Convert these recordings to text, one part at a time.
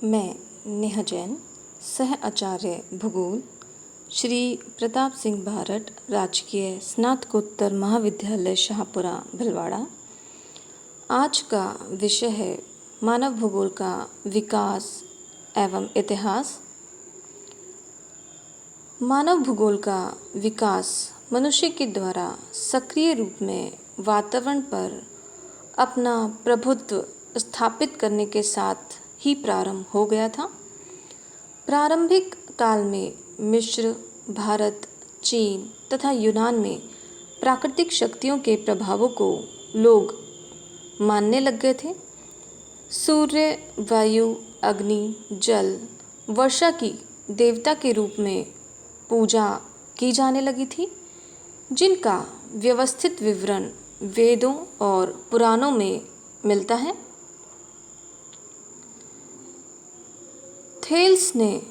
मैं नेहा जैन, सह आचार्य भूगोल, श्री प्रताप सिंह भारत राजकीय स्नातकोत्तर महाविद्यालय शाहपुरा भिलवाड़ा। आज का विषय है मानव भूगोल का विकास एवं इतिहास। मानव भूगोल का विकास मनुष्य के द्वारा सक्रिय रूप में वातावरण पर अपना प्रभुत्व स्थापित करने के साथ ही प्रारंभ हो गया था। प्रारंभिक काल में मिस्र, भारत, चीन तथा यूनान में प्राकृतिक शक्तियों के प्रभावों को लोग मानने लग गए थे। सूर्य, वायु, अग्नि, जल, वर्षा की देवता के रूप में पूजा की जाने लगी थी, जिनका व्यवस्थित विवरण वेदों और पुराणों में मिलता है। थेल्स ने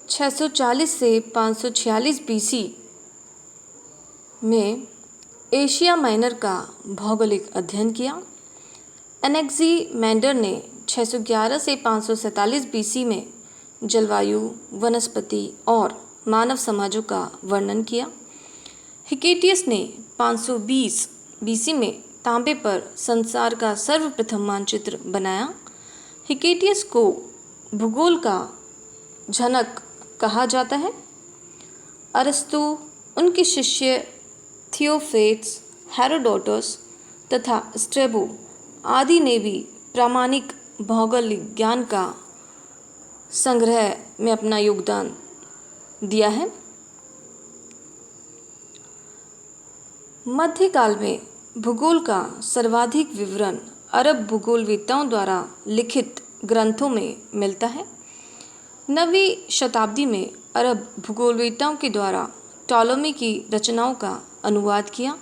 640 से 546 बीसी में एशिया माइनर का भौगोलिक अध्ययन किया। एनेक्सीमैंडर ने 611 से 547 बीसी में जलवायु, वनस्पति और मानव समाजों का वर्णन किया। हिकेटियस ने 520 बीसी में तांबे पर संसार का सर्वप्रथम मानचित्र बनाया। हिकेटियस को भूगोल का जनक कहा जाता है। अरस्तु, उनके शिष्य थियोफेट्स, हेरोडोटस तथा स्ट्रेबो आदि ने भी प्रामाणिक भौगोलिक ज्ञान का संग्रह में अपना योगदान दिया है। मध्यकाल में भूगोल का सर्वाधिक विवरण अरब भूगोलवेत्ताओं द्वारा लिखित ग्रंथों में मिलता है। 9वीं शताब्दी में अरब भूगोलवेत्ताओं के द्वारा टॉलेमी की रचनाओं का अनुवाद किया,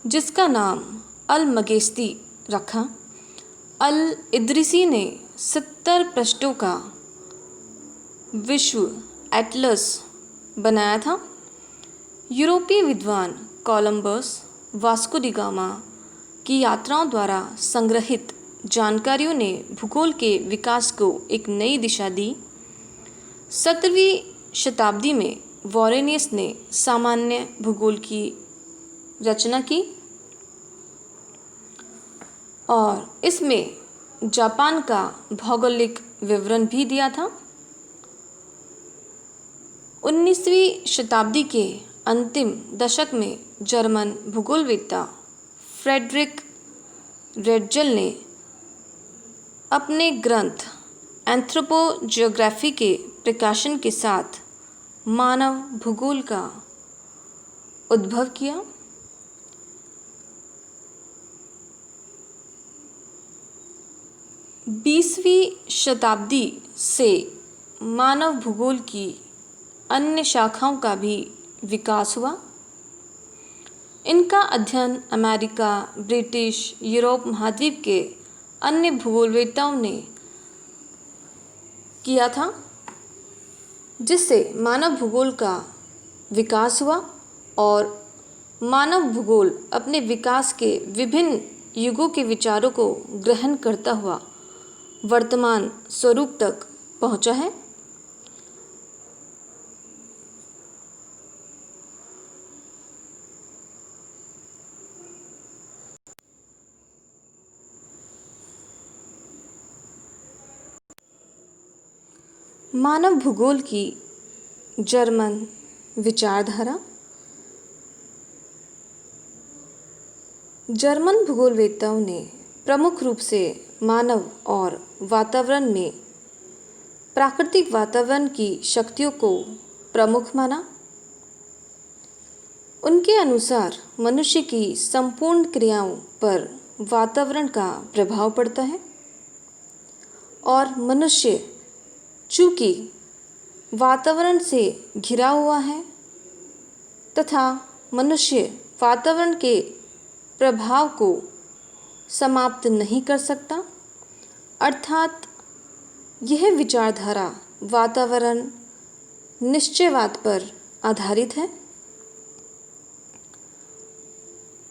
जिसका नाम अल-मगेस्ती रखा। अल-इद्रिसी ने 70 पृष्ठों का विश्व एटलस बनाया था। यूरोपीय विद्वान कोलंबस, वास्को डी गामा की यात्राओं द्वारा संग्रहित जानकारियों ने भूगोल के विकास को एक नई दिशा दी। 17वीं शताब्दी में वॉरेनियस ने सामान्य भूगोल की रचना की और इसमें जापान का भौगोलिक विवरण भी दिया था। 19वीं शताब्दी के अंतिम दशक में जर्मन भूगोलवेत्ता फ्रेडरिक रेडजल ने अपने ग्रंथ एंथ्रोपोजियोग्राफी के प्रकाशन के साथ मानव भूगोल का उद्भव किया। बीसवीं शताब्दी से मानव भूगोल की अन्य शाखाओं का भी विकास हुआ। इनका अध्ययन अमेरिका, ब्रिटिश, यूरोप महाद्वीप के अन्य भूगोलवेत्ताओं ने किया था, जिससे मानव भूगोल का विकास हुआ और मानव भूगोल अपने विकास के विभिन्न युगों के विचारों को ग्रहण करता हुआ वर्तमान स्वरूप तक पहुंचा है। मानव भूगोल की जर्मन विचारधारा। जर्मन भूगोलवेत्ताओं ने प्रमुख रूप से मानव और वातावरण में प्राकृतिक वातावरण की शक्तियों को प्रमुख माना। उनके अनुसार मनुष्य की संपूर्ण क्रियाओं पर वातावरण का प्रभाव पड़ता है और मनुष्य चूँकि वातावरण से घिरा हुआ है तथा मनुष्य वातावरण के प्रभाव को समाप्त नहीं कर सकता, अर्थात यह विचारधारा वातावरण निश्चयवाद पर आधारित है।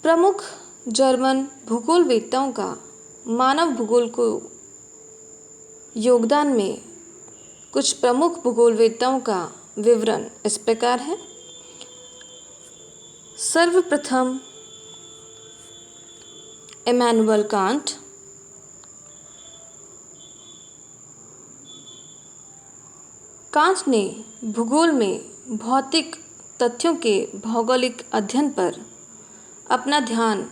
प्रमुख जर्मन भूगोलवेत्ताओं का मानव भूगोल को योगदान में कुछ प्रमुख भूगोलवेत्ताओं का विवरण इस प्रकार है। सर्वप्रथम इमैनुअल कांट, कांट ने भूगोल में भौतिक तथ्यों के भौगोलिक अध्ययन पर अपना ध्यान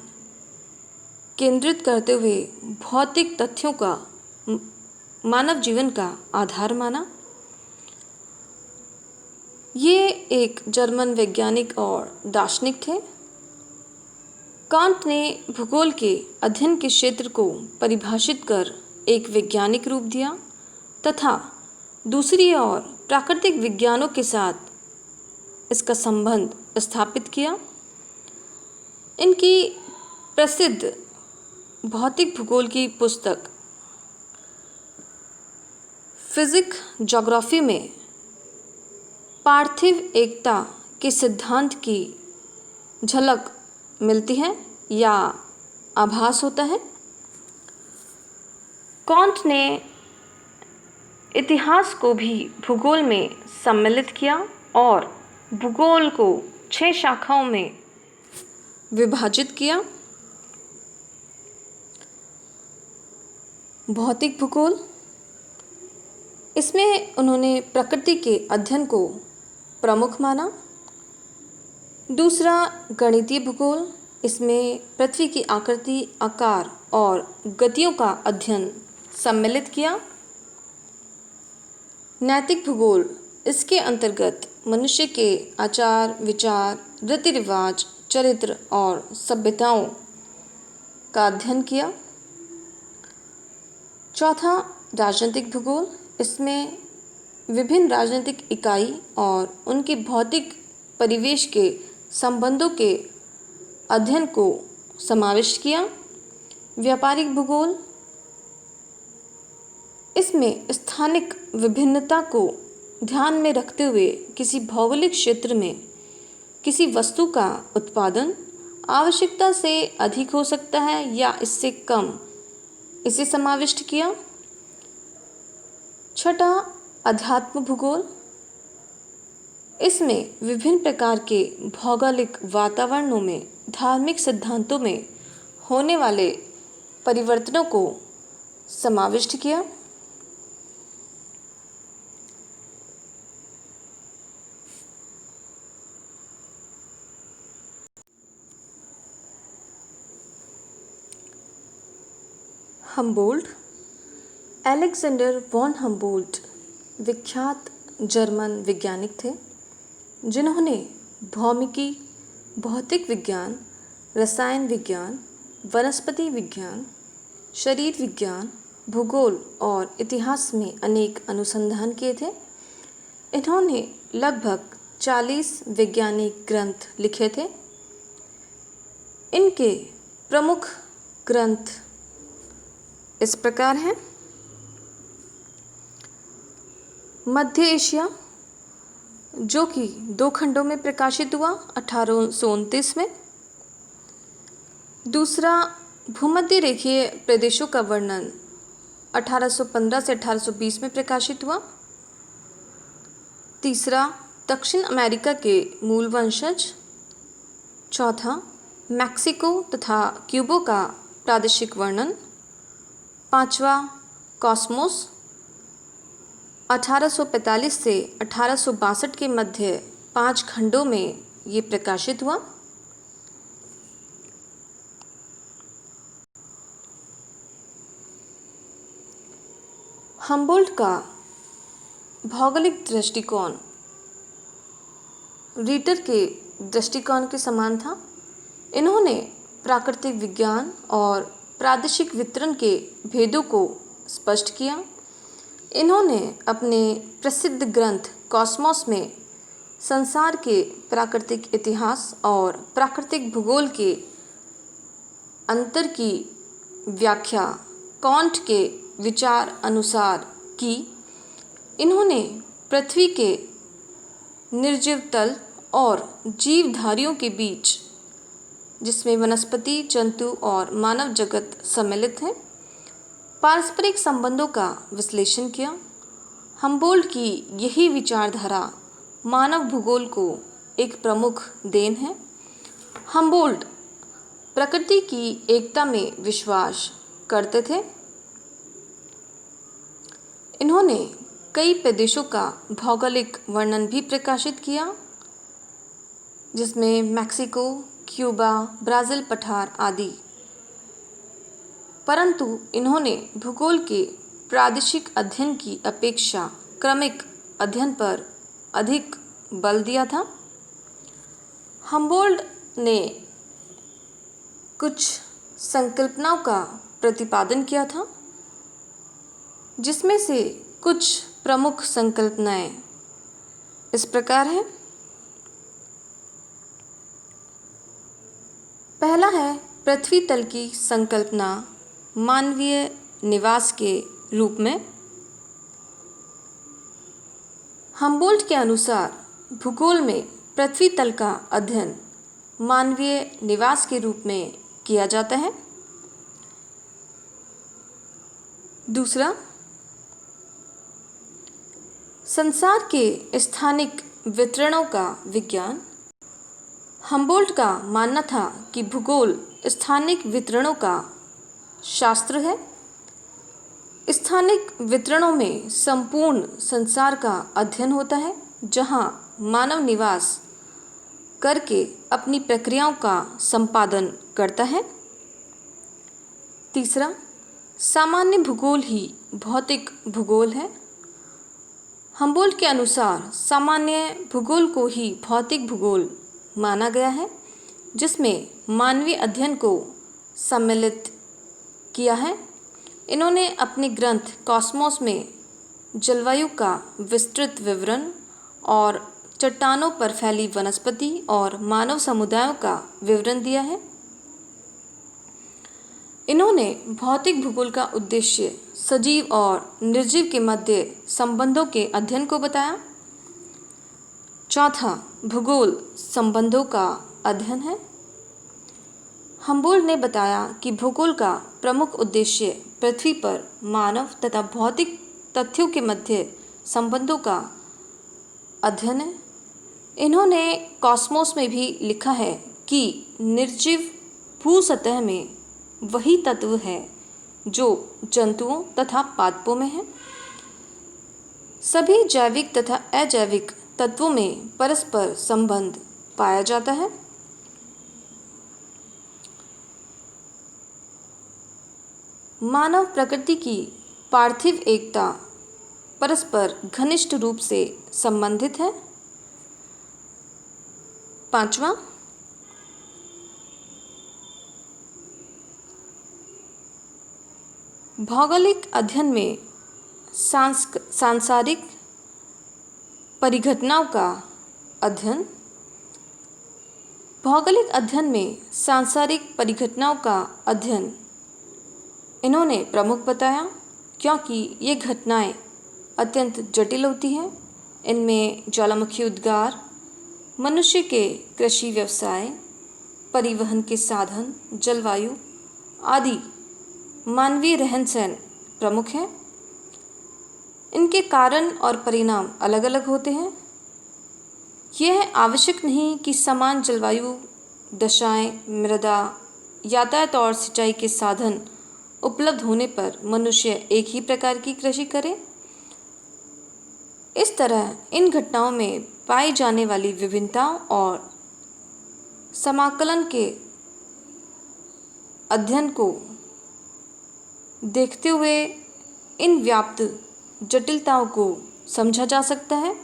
केंद्रित करते हुए भौतिक तथ्यों का मानव जीवन का आधार माना। ये एक जर्मन वैज्ञानिक और दार्शनिक थे। कांट ने भूगोल के अध्ययन के क्षेत्र को परिभाषित कर एक वैज्ञानिक रूप दिया तथा दूसरी ओर प्राकृतिक विज्ञानों के साथ इसका संबंध स्थापित किया। इनकी प्रसिद्ध भौतिक भूगोल की पुस्तक फिजिक ज्योग्राफी में पार्थिव एकता के सिद्धांत की झलक मिलती है या आभास होता है। कांट ने इतिहास को भी भूगोल में सम्मिलित किया और भूगोल को 6 शाखाओं में विभाजित किया। भौतिक भूगोल, इसमें उन्होंने प्रकृति के अध्ययन को प्रमुख माना। दूसरा गणितीय भूगोल, इसमें पृथ्वी की आकृति, आकार और गतियों का अध्ययन सम्मिलित किया। नैतिक भूगोल, इसके अंतर्गत मनुष्य के आचार विचार, रीति रिवाज, चरित्र और सभ्यताओं का अध्ययन किया। चौथा राजनीतिक भूगोल, इसमें विभिन्न राजनीतिक इकाई और उनके भौतिक परिवेश के संबंधों के अध्ययन को समाविष्ट किया। व्यापारिक भूगोल, इसमें स्थानिक विभिन्नता को ध्यान में रखते हुए किसी भौगोलिक क्षेत्र में किसी वस्तु का उत्पादन आवश्यकता से अधिक हो सकता है या इससे कम, इसे समाविष्ट किया। छठा अध्यात्म भूगोल, इसमें विभिन्न प्रकार के भौगोलिक वातावरणों में धार्मिक सिद्धांतों में होने वाले परिवर्तनों को समाविष्ट किया। हम्बोल्ट, अलेक्जेंडर वॉन हम्बोल्ट विख्यात जर्मन वैज्ञानिक थे जिन्होंने भौमिकी, भौतिक विज्ञान, रसायन विज्ञान, वनस्पति विज्ञान, शरीर विज्ञान, भूगोल और इतिहास में अनेक अनुसंधान किए थे। इन्होंने लगभग 40 वैज्ञानिक ग्रंथ लिखे थे। इनके प्रमुख ग्रंथ इस प्रकार हैं। मध्य एशिया, जो कि 2 खंडों में प्रकाशित हुआ 1829 में। दूसरा भूमध्य रेखीय प्रदेशों का वर्णन 1815 से 1820 में प्रकाशित हुआ। तीसरा दक्षिण अमेरिका के मूल वंशज। चौथा मैक्सिको तथा क्यूबा का प्रादेशिक वर्णन। पांचवा कॉस्मोस, 1845 से 1862 के मध्य 5 खंडों में ये प्रकाशित हुआ। हम्बोल्ट का भौगोलिक दृष्टिकोण रीटर के दृष्टिकोण के समान था। इन्होंने प्राकृतिक विज्ञान और प्रादेशिक वितरण के भेदों को स्पष्ट किया। इन्होंने अपने प्रसिद्ध ग्रंथ कॉस्मोस में संसार के प्राकृतिक इतिहास और प्राकृतिक भूगोल के अंतर की व्याख्या कांट के विचार अनुसार की। इन्होंने पृथ्वी के निर्जीव तल और जीवधारियों के बीच, जिसमें वनस्पति, जंतु और मानव जगत सम्मिलित हैं, पारस्परिक संबंधों का विश्लेषण किया। हम्बोल्ट की यही विचारधारा मानव भूगोल को एक प्रमुख देन है। हम्बोल्ट प्रकृति की एकता में विश्वास करते थे। इन्होंने कई प्रदेशों का भौगोलिक वर्णन भी प्रकाशित किया, जिसमें मैक्सिको, क्यूबा, ब्राज़ील पठार आदि। परंतु इन्होंने भूगोल के प्रादेशिक अध्ययन की अपेक्षा क्रमिक अध्ययन पर अधिक बल दिया था। हम्बोल्ट ने कुछ संकल्पनाओं का प्रतिपादन किया था, जिसमें से कुछ प्रमुख संकल्पनाएं इस प्रकार हैं। पहला है पृथ्वी तल की संकल्पना मानवीय निवास के रूप में। हम्बोल्ट के अनुसार भूगोल में पृथ्वी तल का अध्ययन मानवीय निवास के रूप में किया जाता है। दूसरा, संसार के स्थानिक वितरणों का विज्ञान। हम्बोल्ट का मानना था कि भूगोल स्थानिक वितरणों का शास्त्र है। स्थानिक वितरणों में संपूर्ण संसार का अध्ययन होता है, जहां मानव निवास करके अपनी प्रक्रियाओं का संपादन करता है। तीसरा, सामान्य भूगोल ही भौतिक भूगोल है। हम्बोल्ट के अनुसार सामान्य भूगोल को ही भौतिक भूगोल माना गया है, जिसमें मानवीय अध्ययन को सम्मिलित किया है। इन्होंने अपने ग्रंथ कॉस्मोस में जलवायु का विस्तृत विवरण और चट्टानों पर फैली वनस्पति और मानव समुदायों का विवरण दिया है। इन्होंने भौतिक भूगोल का उद्देश्य सजीव और निर्जीव के मध्य संबंधों के अध्ययन को बताया। चौथा, भूगोल संबंधों का अध्ययन है। हम्बोल्ट ने बताया कि भूगोल का प्रमुख उद्देश्य पृथ्वी पर मानव तथा भौतिक तथ्यों के मध्य संबंधों का अध्ययन है। इन्होंने कॉस्मोस में भी लिखा है कि निर्जीव भू सतह में वही तत्व है जो जंतुओं तथा पादपों में है। सभी जैविक तथा अजैविक तत्वों में परस्पर संबंध पाया जाता है। मानव प्रकृति की पार्थिव एकता परस्पर घनिष्ठ रूप से संबंधित है। पांचवा, भौगोलिक अध्ययन में सांसारिक परिघटनाओं का अध्ययन। भौगोलिक अध्ययन में सांसारिक परिघटनाओं का अध्ययन इन्होंने प्रमुख बताया, क्योंकि ये घटनाएं अत्यंत जटिल होती हैं। इनमें ज्वालामुखी उद्गार, मनुष्य के कृषि व्यवसाय, परिवहन के साधन, जलवायु आदि मानवीय रहन सहन प्रमुख हैं। इनके कारण और परिणाम अलग अलग होते हैं। यह आवश्यक नहीं कि समान जलवायु दशाएं, मृदा, यातायात और सिंचाई के साधन उपलब्ध होने पर मनुष्य एक ही प्रकार की कृषि करे। इस तरह इन घटनाओं में पाई जाने वाली विभिन्नताओं और समाकलन के अध्ययन को देखते हुए इन व्याप्त जटिलताओं को समझा जा सकता है।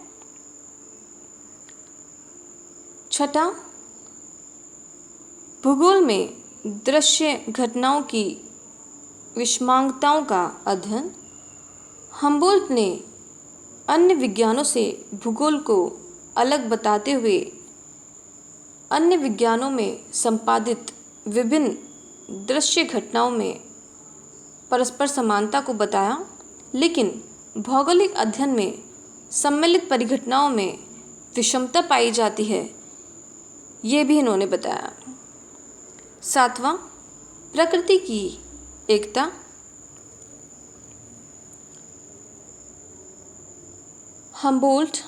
छठा, भूगोल में दृश्य घटनाओं की विषमांगताओं का अध्ययन। हम्बोल्ट ने अन्य विज्ञानों से भूगोल को अलग बताते हुए अन्य विज्ञानों में संपादित विभिन्न दृश्य घटनाओं में परस्पर समानता को बताया, लेकिन भौगोलिक अध्ययन में सम्मिलित परिघटनाओं में विषमता पाई जाती है, ये भी इन्होंने बताया। सातवां, प्रकृति की एकता। हम्बोल्ट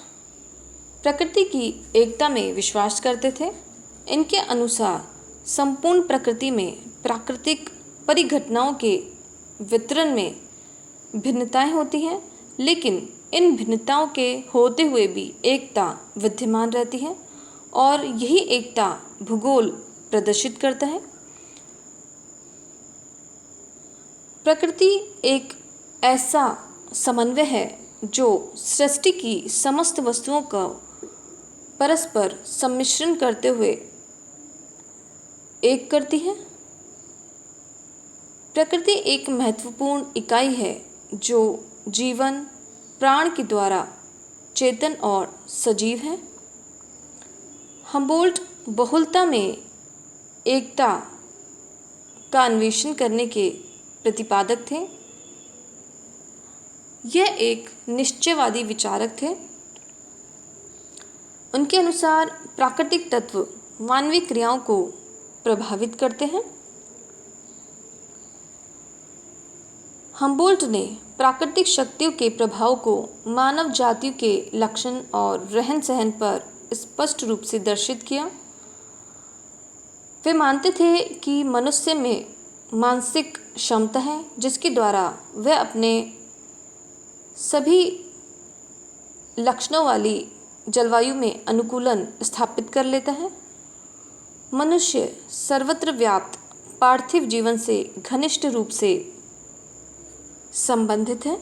प्रकृति की एकता में विश्वास करते थे। इनके अनुसार संपूर्ण प्रकृति में प्राकृतिक परिघटनाओं के वितरण में भिन्नताएं होती हैं, लेकिन इन भिन्नताओं के होते हुए भी एकता विद्यमान रहती है और यही एकता भूगोल प्रदर्शित करता है। प्रकृति एक ऐसा समन्वय है जो सृष्टि की समस्त वस्तुओं का परस्पर सम्मिश्रण करते हुए एक करती है। प्रकृति एक महत्वपूर्ण इकाई है जो जीवन प्राण के द्वारा चेतन और सजीव है। हम्बोल्ट बहुलता में एकता का अन्वेषण करने के प्रतिपादक थे। यह एक निश्चयवादी विचारक थे। उनके अनुसार प्राकृतिक तत्व मानवीय क्रियाओं को प्रभावित करते हैं। हम्बोल्ट ने प्राकृतिक शक्तियों के प्रभाव को मानव जाति के लक्षण और रहन सहन पर स्पष्ट रूप से दर्शित किया। वे मानते थे कि मनुष्य में मानसिक क्षमता है जिसके द्वारा वह अपने सभी लक्षणों वाली जलवायु में अनुकूलन स्थापित कर लेता है। मनुष्य सर्वत्र व्याप्त पार्थिव जीवन से घनिष्ठ रूप से संबंधित है।